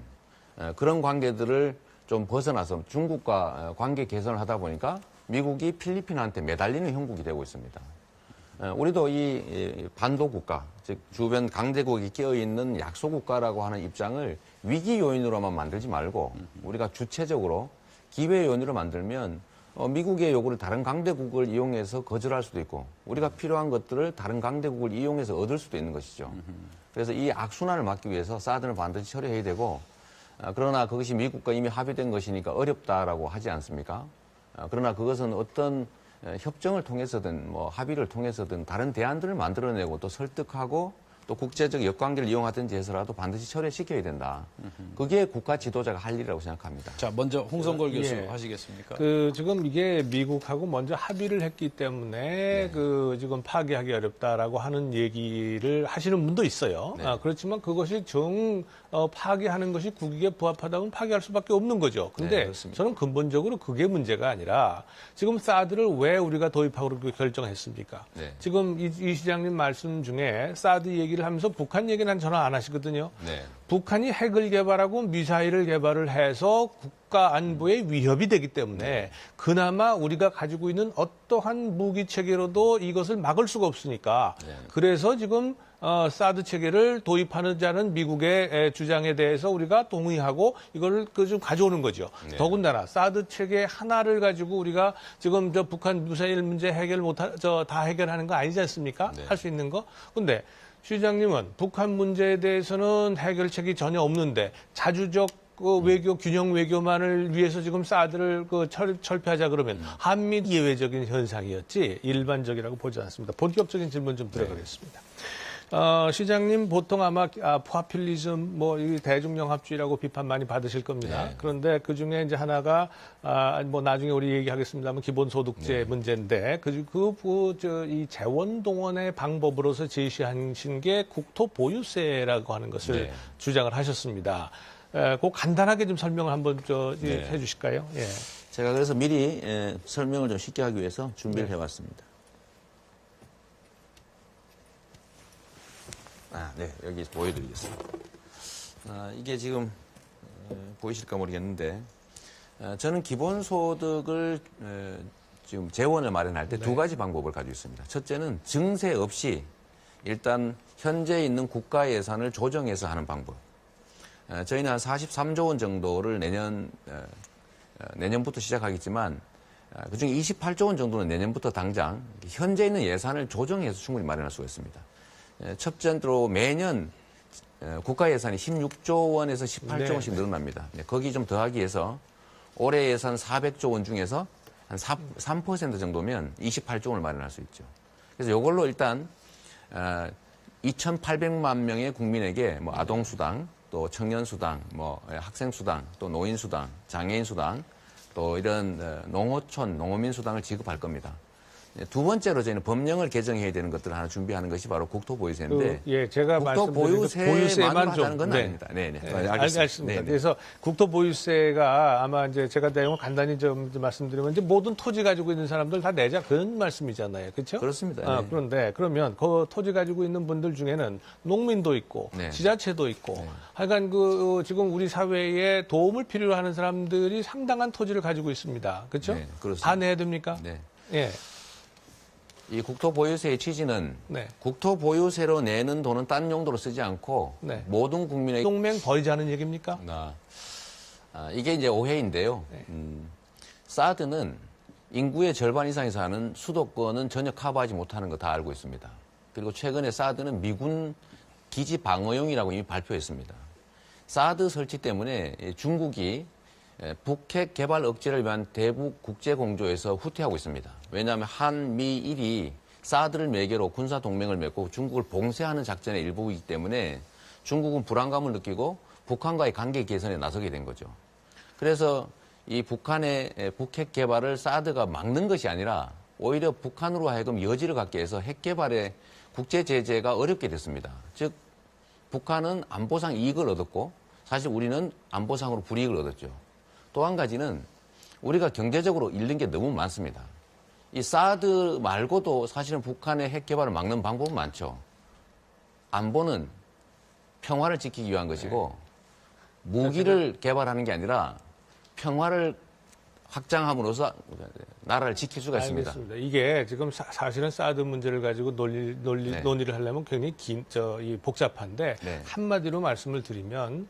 Speaker 1: 그런 관계들을 좀 벗어나서 중국과 관계 개선을 하다 보니까 미국이 필리핀한테 매달리는 형국이 되고 있습니다. 우리도 이 반도 국가, 즉 주변 강대국이 끼어있는 약소 국가라고 하는 입장을 위기 요인으로만 만들지 말고 우리가 주체적으로 기회 요인으로 만들면 미국의 요구를 다른 강대국을 이용해서 거절할 수도 있고 우리가 필요한 것들을 다른 강대국을 이용해서 얻을 수도 있는 것이죠. 그래서 이 악순환을 막기 위해서 사드는 반드시 처리해야 되고 그러나 그것이 미국과 이미 합의된 것이니까 어렵다라고 하지 않습니까? 그러나 그것은 어떤 협정을 통해서든 뭐 합의를 통해서든 다른 대안들을 만들어내고 또 설득하고 또 국제적 역관계를 이용하든지 해서라도 반드시 처리시켜야 된다. 그게 국가 지도자가 할 일이라고 생각합니다.
Speaker 2: 자, 먼저 홍성걸 교수 하시겠습니까?
Speaker 3: 지금 이게 미국하고 먼저 합의를 했기 때문에 지금 파기하기 어렵다라고 하는 얘기를 하시는 분도 있어요.
Speaker 1: 네.
Speaker 3: 그렇지만 그것이 파기하는 것이 국익에 부합하다면 파기할 수밖에 없는 거죠. 근데
Speaker 1: 그렇습니다.
Speaker 3: 저는 근본적으로 그게 문제가 아니라 지금 사드를 왜 우리가 도입하기로 결정했습니까?
Speaker 1: 네.
Speaker 3: 지금 이 시장님 말씀 중에 사드 얘기를 하면서 북한 얘기는 전혀 안 하시거든요.
Speaker 1: 네.
Speaker 3: 북한이 핵을 개발하고 미사일을 개발을 해서 국가 안보에 위협이 되기 때문에 그나마 우리가 가지고 있는 어떠한 무기 체계로도 이것을 막을 수가 없으니까 그래서 지금 사드 체계를 도입하자는 미국의 주장에 대해서 우리가 동의하고 이걸 좀 가져오는 거죠.
Speaker 1: 네.
Speaker 3: 더군다나 사드 체계 하나를 가지고 우리가 지금 북한 미사일 문제 다 해결하는 거 아니지 않습니까?
Speaker 1: 네.
Speaker 3: 할 수 있는 거. 근데 시장님은 북한 문제에 대해서는 해결책이 전혀 없는데 자주적 외교 균형 외교만을 위해서 지금 사드를 철폐하자 그러면 한미 예외적인 현상이었지 일반적이라고 보지 않습니다. 본격적인 질문 좀 들어가겠습니다. 시장님 보통 아마 포퓰리즘 이 대중영합주의라고 비판 많이 받으실 겁니다.
Speaker 1: 네.
Speaker 3: 그런데 그 중에 이제 하나가 나중에 우리 얘기하겠습니다만 기본소득제 문제인데 이 재원동원의 방법으로서 제시하신 게 국토보유세라고 하는 것을 주장을 하셨습니다. 그 간단하게 좀 설명을 한번 해주실까요? 예.
Speaker 1: 제가 그래서 미리 설명을 좀 쉽게 하기 위해서 준비를 해왔습니다. 네, 여기 보여드리겠습니다. 이게 지금 보이실까 모르겠는데 저는 기본소득을 지금 재원을 마련할 때 두 가지 방법을 가지고 있습니다. 첫째는 증세 없이 일단 현재 있는 국가 예산을 조정해서 하는 방법. 저희는 한 43조 원 정도를 내년부터 시작하겠지만 그중에 28조 원 정도는 내년부터 당장 현재 있는 예산을 조정해서 충분히 마련할 수가 있습니다. 첫 번째로 매년 국가 예산이 16조 원에서 18조 원씩 늘어납니다. 거기 좀 더하기 위해서 올해 예산 400조 원 중에서 한 3% 정도면 28조 원을 마련할 수 있죠. 그래서 이걸로 일단 2,800만 명의 국민에게 아동수당, 또 청년수당, 학생수당, 또 노인수당, 장애인수당, 또 이런 농어촌, 농어민수당을 지급할 겁니다. 두 번째로 저희는 법령을 개정해야 되는 것들을 하나 준비하는 것이 바로 국토보유세인데
Speaker 3: 제가
Speaker 1: 국토보유세만 하는 건 아닙니다.
Speaker 3: 알겠습니다. 그래서 국토보유세가 아마 이제 제가 내용을 간단히 좀 말씀드리면 이제 모든 토지 가지고 있는 사람들 다 내자 그런 말씀이잖아요. 그렇죠?
Speaker 1: 그렇습니다.
Speaker 3: 그런데 그러면 그 토지 가지고 있는 분들 중에는 농민도 있고 지자체도 있고 하여간 지금 우리 사회에 도움을 필요로 하는 사람들이 상당한 토지를 가지고 있습니다. 그렇죠?
Speaker 1: 네, 그렇습니다.
Speaker 3: 다 내야 됩니까?
Speaker 1: 네.
Speaker 3: 예.
Speaker 1: 이 국토보유세의 취지는 국토보유세로 내는 돈은 딴 용도로 쓰지 않고 모든 국민의
Speaker 3: 동맹 벌자는 얘기입니까?
Speaker 1: 이게 이제 오해인데요. 사드는 인구의 절반 이상이 사는 수도권은 전혀 커버하지 못하는 거 다 알고 있습니다. 그리고 최근에 사드는 미군 기지 방어용이라고 이미 발표했습니다. 사드 설치 때문에 중국이 북핵 개발 억제를 위한 대북 국제공조에서 후퇴하고 있습니다. 왜냐하면 한미일이 사드를 매개로 군사 동맹을 맺고 중국을 봉쇄하는 작전의 일부이기 때문에 중국은 불안감을 느끼고 북한과의 관계 개선에 나서게 된 거죠. 그래서 이 북한의 북핵 개발을 사드가 막는 것이 아니라 오히려 북한으로 하여금 여지를 갖게 해서 핵 개발에 국제 제재가 어렵게 됐습니다. 즉 북한은 안보상 이익을 얻었고 사실 우리는 안보상으로 불이익을 얻었죠. 또 한 가지는 우리가 경제적으로 잃는 게 너무 많습니다. 이 사드 말고도 사실은 북한의 핵 개발을 막는 방법은 많죠. 안보는 평화를 지키기 위한 것이고 무기를 개발하는 게 아니라 평화를 확장함으로써 나라를 지킬 수가 있습니다.
Speaker 3: 알겠습니다. 이게 지금 사실은 사드 문제를 가지고 논의를 하려면 굉장히 복잡한데 한마디로 말씀을 드리면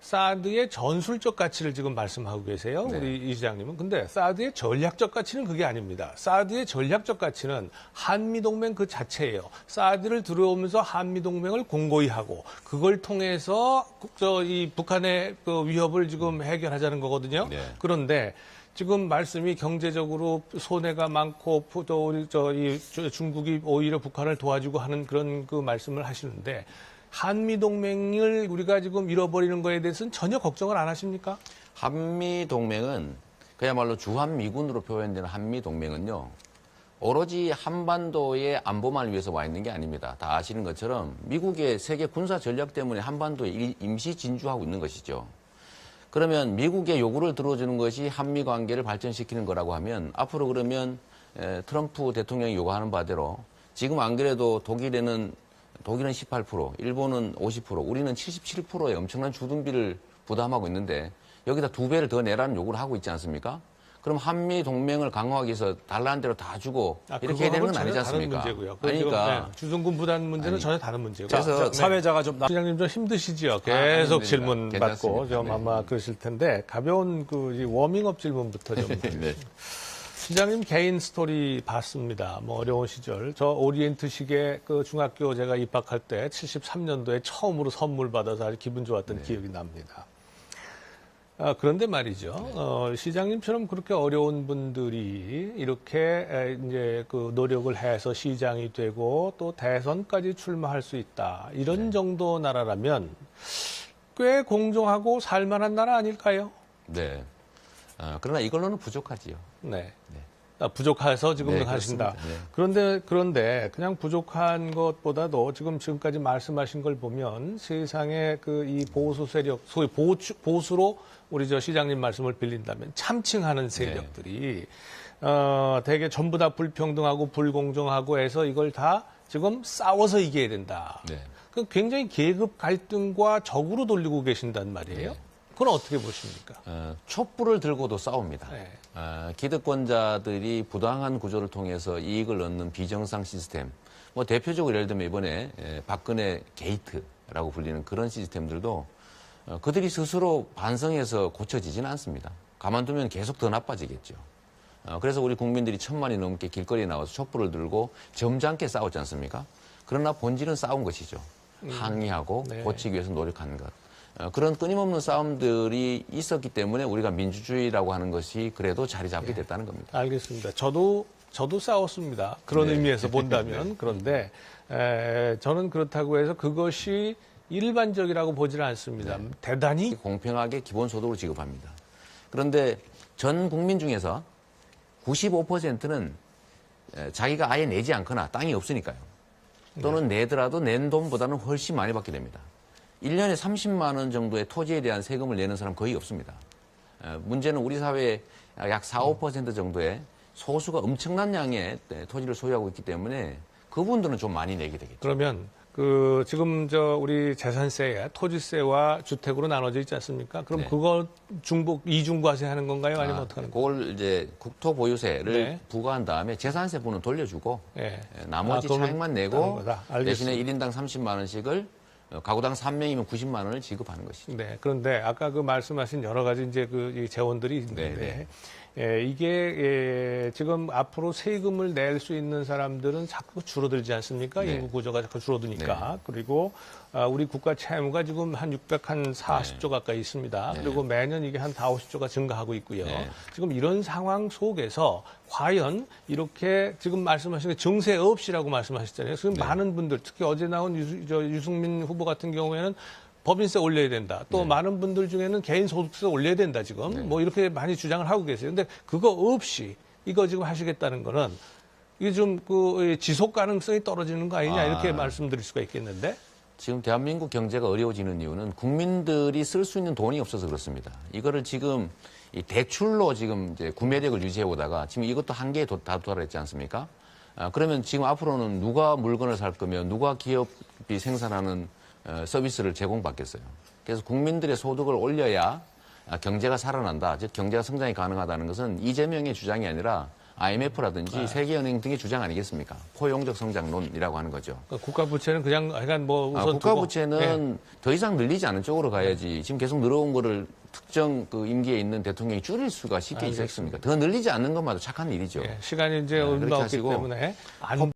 Speaker 3: 사드의 전술적 가치를 지금 말씀하고 계세요.
Speaker 1: 네.
Speaker 3: 우리 이 시장님은. 근데 사드의 전략적 가치는 그게 아닙니다. 사드의 전략적 가치는 한미동맹 그 자체예요. 사드를 들어오면서 한미동맹을 공고히 하고 그걸 통해서 이 북한의 그 위협을 지금 해결하자는 거거든요.
Speaker 1: 네.
Speaker 3: 그런데 지금 말씀이 경제적으로 손해가 많고 또 우리 중국이 오히려 북한을 도와주고 하는 그런 그 말씀을 하시는데 한미동맹을 우리가 지금 잃어버리는 거에 대해서는 전혀 걱정을 안 하십니까?
Speaker 1: 한미동맹은 그야말로 주한미군으로 표현되는 한미동맹은요. 오로지 한반도의 안보만을 위해서 와 있는 게 아닙니다. 다 아시는 것처럼 미국의 세계 군사 전략 때문에 한반도에 임시 진주하고 있는 것이죠. 그러면 미국의 요구를 들어주는 것이 한미 관계를 발전시키는 거라고 하면 앞으로 그러면 트럼프 대통령이 요구하는 바대로 지금 안 그래도 독일은 18%, 일본은 50%, 우리는 77%의 엄청난 주둔비를 부담하고 있는데 여기다 2배를 더 내라는 요구를 하고 있지 않습니까? 그럼 한미 동맹을 강화하기 위해서 달라는 대로 다 주고 이렇게 해야 되는 건 아니지 않습니까?
Speaker 3: 다른 문제고요.
Speaker 1: 그러니까
Speaker 3: 주둔군 부담 문제는 전혀 다른 문제고.
Speaker 2: 그래서 사회자가 좀
Speaker 3: 시장님 좀 힘드시지요. 계속
Speaker 1: 아닙니다.
Speaker 3: 질문 받고
Speaker 1: 괜찮습니다.
Speaker 3: 좀 아마 그러실 텐데 가벼운 그 워밍업 질문부터 좀.
Speaker 1: 네.
Speaker 3: 시장님 개인 스토리 봤습니다. 뭐 어려운 시절. 저 오리엔트식의 그 중학교 제가 입학할 때 73년도에 처음으로 선물 받아서 아주 기분 좋았던 기억이 납니다. 그런데 말이죠. 시장님처럼 그렇게 어려운 분들이 이렇게 이제 그 노력을 해서 시장이 되고 또 대선까지 출마할 수 있다. 이런 정도 나라라면 꽤 공정하고 살만한 나라 아닐까요?
Speaker 1: 네. 그러나 이걸로는 부족하지요.
Speaker 3: 네. 부족해서 지금
Speaker 1: 네,
Speaker 3: 하신다.
Speaker 1: 그렇습니다. 네.
Speaker 3: 그런데 그냥 부족한 것보다도 지금까지 말씀하신 걸 보면 세상에 그 이 보수 세력, 소위 보수로 우리 저 시장님 말씀을 빌린다면 참칭하는 세력들이 되게 전부 다 불평등하고 불공정하고 해서 이걸 다 지금 싸워서 이겨야 된다.
Speaker 1: 네.
Speaker 3: 그 굉장히 계급 갈등과 적으로 돌리고 계신단 말이에요.
Speaker 1: 네.
Speaker 3: 그건 어떻게 보십니까?
Speaker 1: 촛불을 들고도 싸웁니다.
Speaker 3: 네.
Speaker 1: 기득권자들이 부당한 구조를 통해서 이익을 얻는 비정상 시스템. 뭐 대표적으로 예를 들면 이번에 박근혜 게이트라고 불리는 그런 시스템들도 그들이 스스로 반성해서 고쳐지지는 않습니다. 가만두면 계속 더 나빠지겠죠. 그래서 우리 국민들이 1,000만이 넘게 길거리에 나와서 촛불을 들고 점잖게 싸웠지 않습니까? 그러나 본질은 싸운 것이죠. 항의하고
Speaker 3: 네.
Speaker 1: 고치기 위해서 노력하는 것. 그런 끊임없는 싸움들이 있었기 때문에 우리가 민주주의라고 하는 것이 그래도 자리 잡게 됐다는 겁니다.
Speaker 3: 알겠습니다. 저도 싸웠습니다. 그런
Speaker 1: 네.
Speaker 3: 의미에서 본다면. 그런데 저는 그렇다고 해서 그것이 일반적이라고 보지는 않습니다. 대단히
Speaker 1: 공평하게 기본소득을 지급합니다. 그런데 전 국민 중에서 95%는 자기가 아예 내지 않거나 땅이 없으니까요. 또는 내더라도 낸 돈보다는 훨씬 많이 받게 됩니다. 1년에 30만 원 정도의 토지에 대한 세금을 내는 사람 거의 없습니다. 문제는 우리 사회에 약 4, 5% 정도의 소수가 엄청난 양의 토지를 소유하고 있기 때문에 그분들은 좀 많이 내게 되겠죠.
Speaker 3: 그러면 지금 우리 재산세, 토지세와 주택으로 나눠져 있지 않습니까? 그럼
Speaker 1: 네.
Speaker 3: 그거 이중과세 하는 건가요? 아니면 어떻게 하는 거예요?
Speaker 1: 그걸 이제 국토보유세를
Speaker 3: 네.
Speaker 1: 부과한 다음에 재산세분은 돌려주고
Speaker 3: 네.
Speaker 1: 나머지
Speaker 3: 그러면
Speaker 1: 차액만 내고
Speaker 3: 다른 거다.
Speaker 1: 대신에
Speaker 3: 알겠습니다.
Speaker 1: 1인당 30만 원씩을 가구당 3명이면 90만 원을 지급하는 것이죠.
Speaker 3: 네. 그런데 아까 그 말씀하신 여러 가지 이제 이 재원들이 있는데 이게 지금 앞으로 세금을 낼 수 있는 사람들은 자꾸 줄어들지 않습니까?
Speaker 1: 네.
Speaker 3: 인구 구조가 자꾸 줄어드니까. 그리고 우리 국가 채무가 지금 한 640조 가까이 있습니다. 그리고 매년 이게 한 40, 50조가 증가하고 있고요.
Speaker 1: 네.
Speaker 3: 지금 이런 상황 속에서 과연 이렇게 지금 말씀하신 게 증세 없이라고 말씀하셨잖아요. 지금 많은 분들, 특히 어제 나온 유승민 후보 같은 경우에는 법인세 올려야 된다. 또 많은 분들 중에는 개인 소득세 올려야 된다, 지금. 뭐 이렇게 많이 주장을 하고 계세요. 근데 그거 없이 이거 지금 하시겠다는 거는 이게 좀 지속 가능성이 떨어지는 거 아니냐, 이렇게 말씀드릴 수가 있겠는데.
Speaker 1: 지금 대한민국 경제가 어려워지는 이유는 국민들이 쓸 수 있는 돈이 없어서 그렇습니다. 이거를 지금 이 대출로 지금 이제 구매력을 유지해 오다가 지금 이것도 한계에 다도달했지 않습니까? 그러면 지금 앞으로는 누가 물건을 살 거며 누가 기업이 생산하는 서비스를 제공받겠어요. 그래서 국민들의 소득을 올려야 경제가 살아난다. 즉 경제가 성장이 가능하다는 것은 이재명의 주장이 아니라 IMF라든지 세계은행 등의 주장 아니겠습니까? 포용적 성장론이라고 하는 거죠.
Speaker 3: 그러니까 국가 부채는 그냥 약간 뭐 우선
Speaker 1: 국가
Speaker 3: 두고,
Speaker 1: 부채는
Speaker 3: 예.
Speaker 1: 더 이상 늘리지 않는 쪽으로 가야지. 지금 계속 늘어온 거를 특정 그 임기에 있는 대통령이 줄일 수가 쉽게 있겠습니까? 더 늘리지 않는 것마도 착한 일이죠.
Speaker 3: 예, 시간이 이제
Speaker 1: 그렇게
Speaker 3: 얼마 없기
Speaker 1: 하시고
Speaker 3: 때문에 안